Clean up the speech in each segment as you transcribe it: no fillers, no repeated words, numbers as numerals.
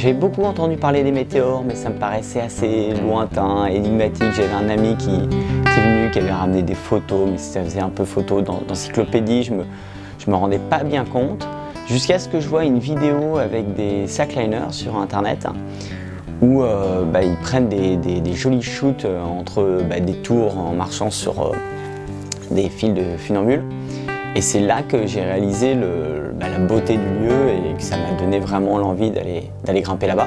J'ai beaucoup entendu parler des météores, mais ça me paraissait assez lointain, énigmatique. J'avais un ami qui était venu, qui avait ramené des photos, mais ça faisait un peu photo d'encyclopédie. Je me rendais pas bien compte, jusqu'à ce que je vois une vidéo avec des slackliners sur internet, où ils prennent des jolis shoots entre des tours en marchant sur des fils de funambule. Et c'est là que j'ai réalisé la beauté du lieu et que ça m'a donné vraiment l'envie d'aller grimper là-bas.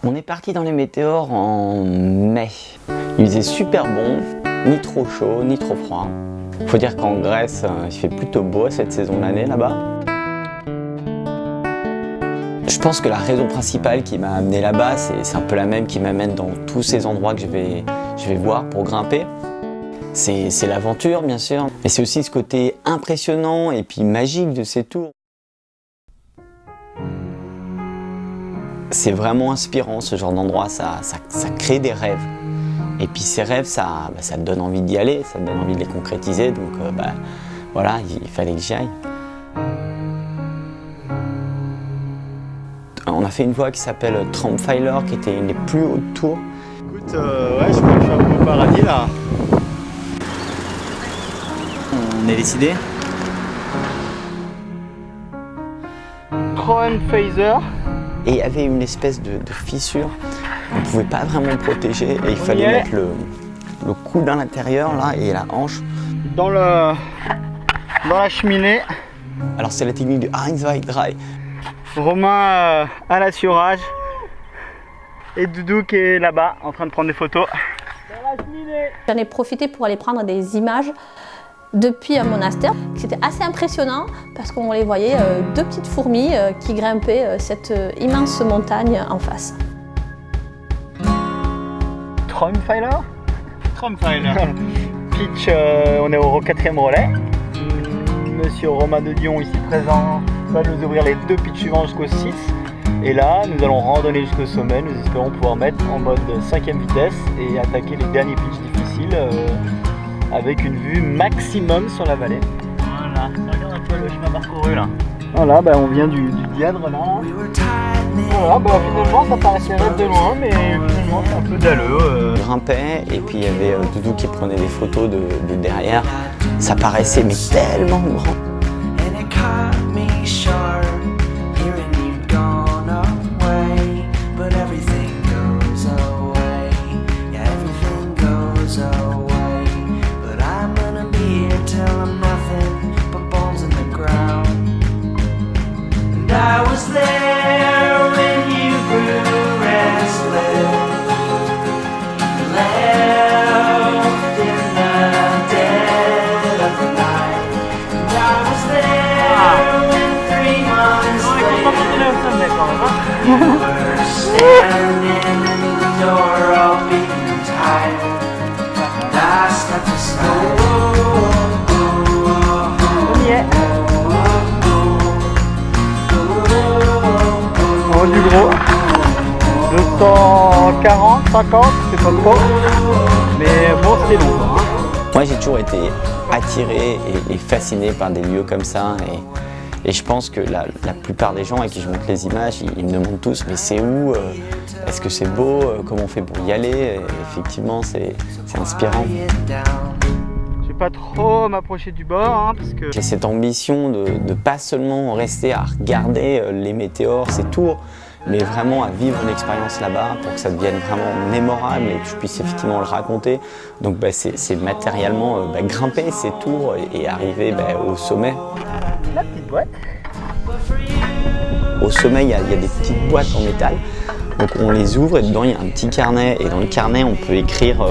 On est parti dans les météores en mai. Il faisait super bon, ni trop chaud, ni trop froid. Il faut dire qu'en Grèce, il fait plutôt beau à cette saison de l'année là-bas. Je pense que la raison principale qui m'a amené là-bas, c'est un peu la même qui m'amène dans tous ces endroits que je vais voir pour grimper. C'est l'aventure, bien sûr, mais c'est aussi ce côté impressionnant et puis magique de ces tours. C'est vraiment inspirant, ce genre d'endroit, ça crée des rêves. Et puis ces rêves, ça te donne envie d'y aller, ça te donne envie de les concrétiser, donc voilà, il fallait que j'y aille. On a fait une voie qui s'appelle Trampfeiler, qui était une des plus hautes tours. Écoute, ouais, je crois que je suis un peu au paradis là. On est décidé. Trampfeiler. Et il y avait une espèce de fissure, on ne pouvait pas vraiment le protéger et il fallait mettre le coude à l'intérieur là et la hanche. Dans la cheminée. Alors c'est la technique du Einweitdrei. Romain à l'assurage et Doudou qui est là-bas en train de prendre des photos. J'en ai profité pour aller prendre des images depuis un monastère. C'était assez impressionnant parce qu'on les voyait deux petites fourmis qui grimpaient cette immense montagne en face. Trampfeiler. Pitch, on est au 4e relais. Monsieur Romain de Dion ici présent va nous ouvrir les 2 pitchs suivants jusqu'au 6. Et là, nous allons randonner jusqu'au sommet. Nous espérons pouvoir mettre en mode 5e vitesse et attaquer les derniers pitchs difficiles avec une vue maximum sur la vallée. Voilà, regarde un peu le chemin parcouru là. Voilà, on vient du Diadre là. Voilà, finalement ça paraissait raide de loin, mais finalement c'est un peu dalleux. Je grimpais et puis il y avait Doudou qui prenait des photos de derrière. Ça paraissait mais tellement grand. Du gros 240, 50, c'est pas trop, mais bon c'est long hein. Moi j'ai toujours été attiré et fasciné par des lieux comme ça et je pense que la plupart des gens à qui je montre les images, ils me demandent tous mais c'est où, est-ce que c'est beau, comment on fait pour y aller, et effectivement c'est inspirant. Je vais pas trop m'approcher du bord parce que... J'ai cette ambition de pas seulement rester à regarder les météores, ces tours, mais vraiment à vivre une expérience là-bas pour que ça devienne vraiment mémorable et que je puisse effectivement le raconter. Donc c'est matériellement grimper ces tours et arriver au sommet. La petite boîte. Au sommet, il y a des petites boîtes en métal. Donc on les ouvre et dedans il y a un petit carnet et dans le carnet on peut écrire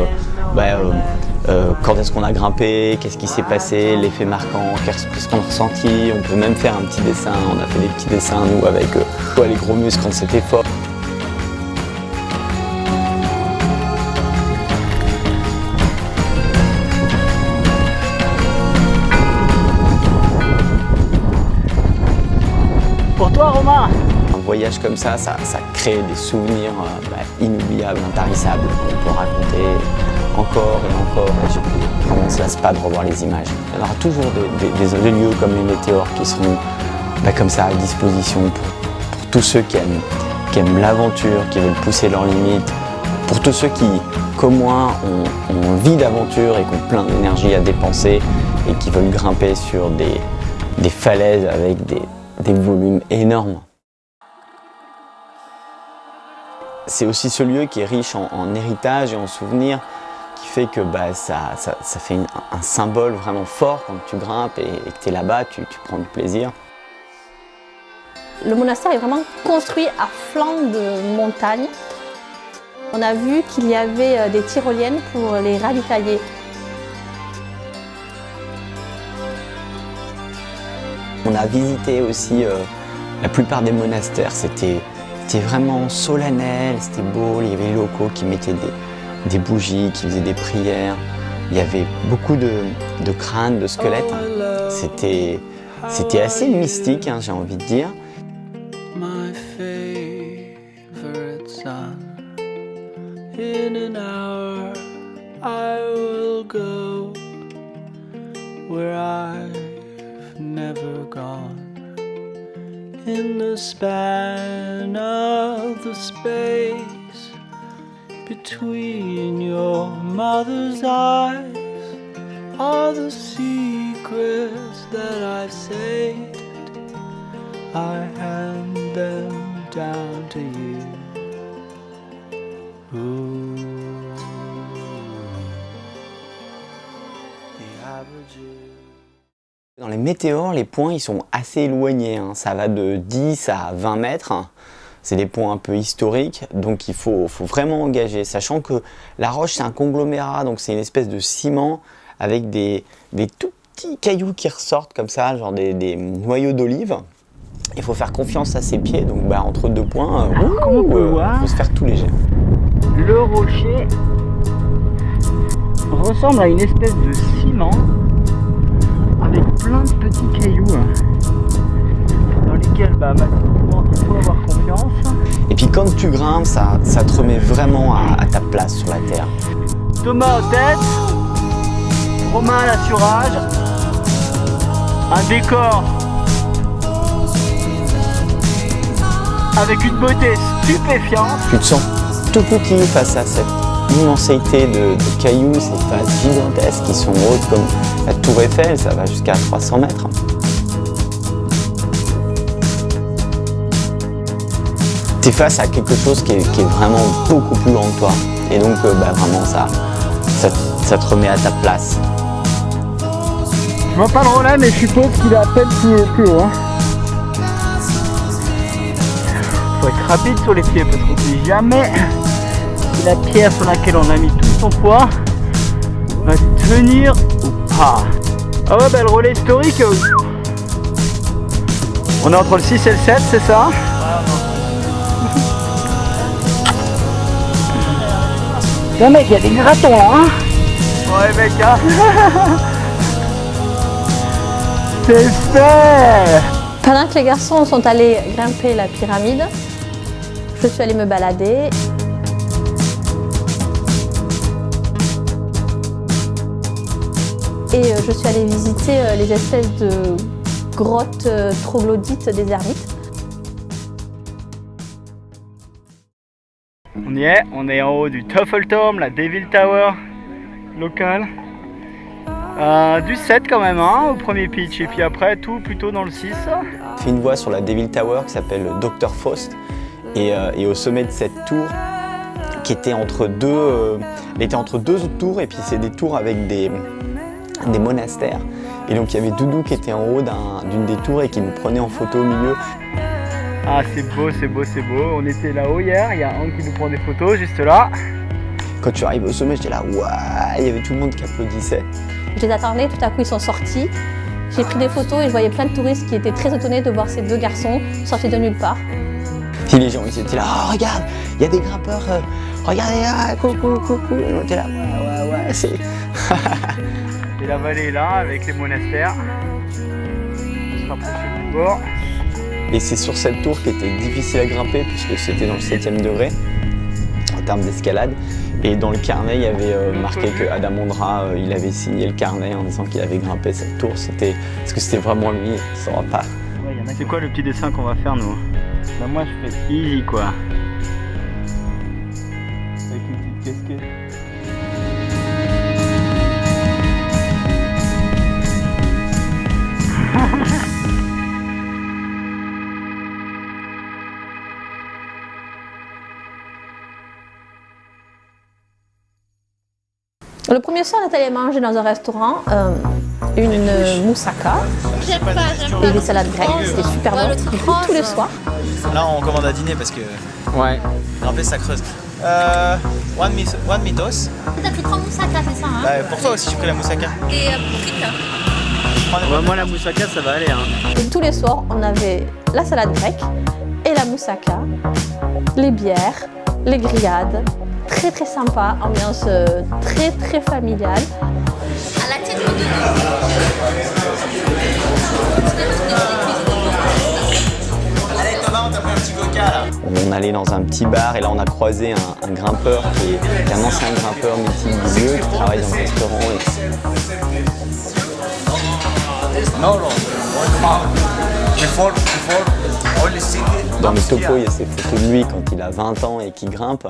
quand est-ce qu'on a grimpé, qu'est-ce qui s'est passé, l'effet marquant, qu'est-ce qu'on a ressenti. On peut même faire un petit dessin, on a fait des petits dessins nous avec les gros muscles quand c'était fort. Pour toi Romain. Un voyage comme ça crée des souvenirs inoubliables, intarissables, qu'on peut raconter encore et encore. Et on ne se lasse pas de revoir les images. Il y aura toujours des lieux comme les météores qui seront comme ça à disposition pour tous ceux qui aiment l'aventure, qui veulent pousser leurs limites, pour tous ceux qui, comme moi, ont envie d'aventure et qui ont plein d'énergie à dépenser et qui veulent grimper sur des falaises avec des volumes énormes. C'est aussi ce lieu qui est riche en héritage et en souvenirs, qui fait que ça fait un symbole vraiment fort quand tu grimpes et que tu es là-bas, tu prends du plaisir. Le monastère est vraiment construit à flanc de montagne. On a vu qu'il y avait des tyroliennes pour les ravitailler. On a visité aussi la plupart des monastères. C'était vraiment solennel, c'était beau. Il y avait les locaux qui mettaient des bougies, qui faisaient des prières. Il y avait beaucoup de crânes, de squelettes. C'était assez mystique, hein, j'ai envie de dire. My favorite son. In an hour I will go where I've never gone. In the span of the space between your mother's eyes are the secrets that I've saved. I hand them down to you. Ooh, the average. Dans les météores, les points ils sont assez éloignés, hein. Ça va de 10 à 20 mètres. C'est des points un peu historiques, donc il faut vraiment engager. Sachant que la roche c'est un conglomérat, donc c'est une espèce de ciment avec des tout petits cailloux qui ressortent comme ça, genre des noyaux d'olive. Il faut faire confiance à ses pieds, donc entre deux points, il faut se faire tout léger. Le rocher ressemble à une espèce de ciment avec plein de petits cailloux dans lesquels mathématiquement il faut avoir confiance. Et puis quand tu grimpes, ça te remet vraiment à ta place sur la terre. Thomas en tête, Romain à l'assurage, un décor avec une beauté stupéfiante. Tu te sens tout petit face à cette immensité de cailloux, ces faces gigantesques qui sont hautes comme la tour Eiffel, ça va jusqu'à 300 mètres. Tu es face à quelque chose qui est vraiment beaucoup plus grand que toi. Et donc vraiment ça te remet à ta place. Je vois pas le relais mais je suppose qu'il est à peine plus haut. Faut être rapide sur les pieds parce qu'on ne sait jamais si la pierre sur laquelle on a mis tout son poids va tenir ou pas. Ah ouais, le relais historique, on est entre le 6 et le 7, c'est ça? Putain mec, il y a des gratons là, hein? Ouais mec, hein. C'est fait. Pendant que les garçons sont allés grimper la pyramide, je suis allée me balader. Et je suis allée visiter les espèces de grottes troglodytes des ermites. On y est, on est en haut du Tuffelturm, la Devil Tower locale. Du 7 quand même, hein, au premier pitch, et puis après tout plutôt dans le 6. On fait une voie sur la Devil Tower qui s'appelle Dr Faust. Et au sommet de cette tour, qui était entre deux autres tours, et puis c'est des tours avec des monastères. Et donc il y avait Doudou qui était en haut d'une des tours et qui nous prenait en photo au milieu. Ah c'est beau, c'est beau, c'est beau. On était là-haut hier, il y a un qui nous prend des photos juste là. Quand je suis arrivé au sommet, j'étais là, waouh, il y avait tout le monde qui applaudissait. Je les attendais, tout à coup ils sont sortis. J'ai pris des photos et je voyais plein de touristes qui étaient très étonnés de voir ces deux garçons sortis de nulle part. Puis les gens ils étaient là, oh regarde, il y a des grimpeurs, regardez là, coucou. Et on était là, ouais, c'est... Et la vallée est là avec les monastères. On se rapproche du bord. Et c'est sur cette tour qui était difficile à grimper puisque c'était dans le 7e degré en termes d'escalade. Et dans le carnet, il y avait marqué que Adam Ondra, il avait signé le carnet en disant qu'il avait grimpé cette tour. Est-ce que c'était vraiment lui? On ne saura pas. C'est quoi le petit dessin qu'on va faire nous? Bah moi je fais easy quoi. Avec une petite casquette. Le premier soir, on est allé manger dans un restaurant une moussaka et des salades grecques. C'était super bon. Du coup, tous les soirs. Là, on commande à dîner parce que Ouais. grimper ça creuse. One mythos. T'as pris 3 moussaka, c'est ça hein? Bah, pour toi aussi, j'ai pris la moussaka. Et frites. Ouais, moi la moussaka ça va aller hein. Et tous les soirs, on avait la salade grecque et la moussaka, les bières, les grillades. Très très sympa, ambiance très familiale. À la titre de Allez Thomas, on t'a pris un petit coca là. On allait dans un petit bar et là on a croisé un grimpeur qui est un ancien grimpeur multi-milieu qui travaille dans le restaurant. Dans le topo, il y a ces photos de lui quand il a 20 ans et qui grimpe.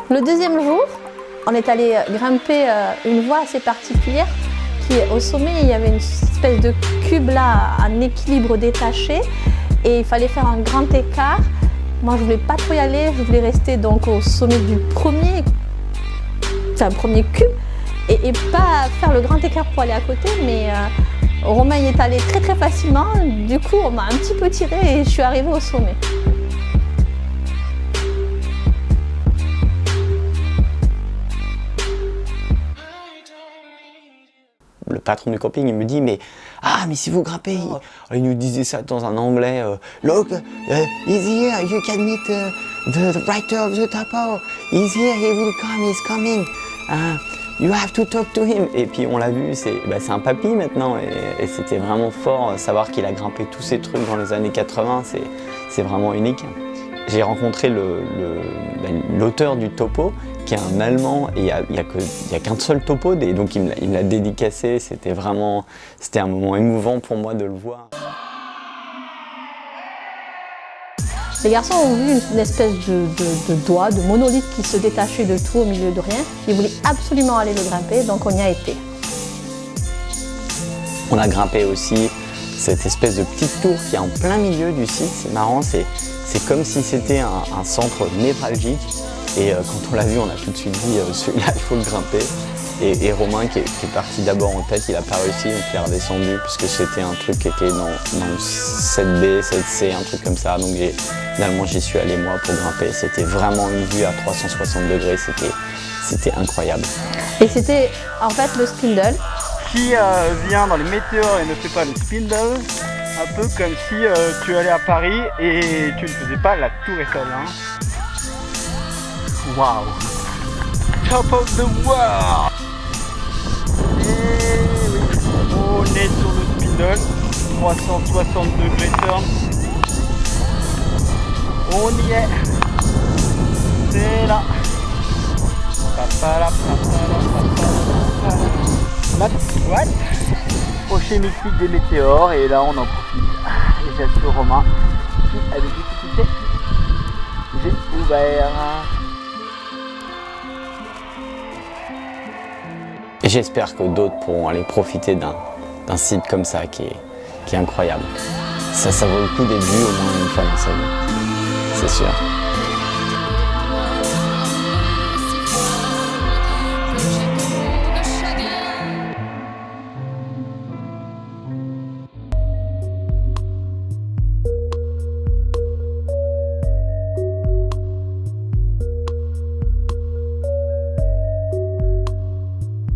Le deuxième jour, on est allé grimper une voie assez particulière qui est au sommet. Il y avait une espèce de cube là, en équilibre détaché et il fallait faire un grand écart. Moi, je voulais pas trop y aller, je voulais rester donc au sommet du premier cube et pas faire le grand écart pour aller à côté, mais Romain y est allé très facilement. Du coup, on m'a un petit peu tiré et je suis arrivée au sommet. Le patron du camping, il me dit mais si vous grimpez, il nous disait ça dans un anglais. Look, he's here. You can meet the writer of the topo. He's here. He will come. He's coming. You have to talk to him. Et puis on l'a vu, c'est un papy maintenant et c'était vraiment fort savoir qu'il a grimpé tous ces trucs dans les années 80. C'est vraiment unique. J'ai rencontré l'auteur du topo, qui est un Allemand, et il n'y a qu'un seul topo, donc il me l'a dédicacé. C'était un moment émouvant pour moi de le voir. Les garçons ont vu une espèce de doigt, de monolithe qui se détachait de tout au milieu de rien. Ils voulaient absolument aller le grimper, donc on y a été. On a grimpé aussi cette espèce de petite tour qui est en plein milieu du site. C'est marrant, c'est comme si c'était un centre névralgique. Et quand on l'a vu, on a tout de suite dit celui-là, il faut le grimper. Et Romain, qui est parti d'abord en tête, il n'a pas réussi, donc il est redescendu, puisque c'était un truc qui était dans 7B, 7C, un truc comme ça. Donc finalement, j'y suis allé moi pour grimper. C'était vraiment une vue à 360 degrés, c'était incroyable. Et c'était en fait le spindle. Qui vient dans les météores et ne fait pas le spindle, un peu comme si tu allais à Paris et tu ne faisais pas la tour Eiffel. Hein. Waouh! Top of the world! Et oui, on est sur le spindle, 360 degrés turn. On y est! C'est là! What? Crochet mythique des météores, et là on en profite. Et j'assure Romain qui, avec difficulté, j'ai ouvert. Et j'espère que d'autres pourront aller profiter d'un site comme ça qui est incroyable. Ça vaut le coup d'être vu au moins une fois dans sa vie, c'est sûr.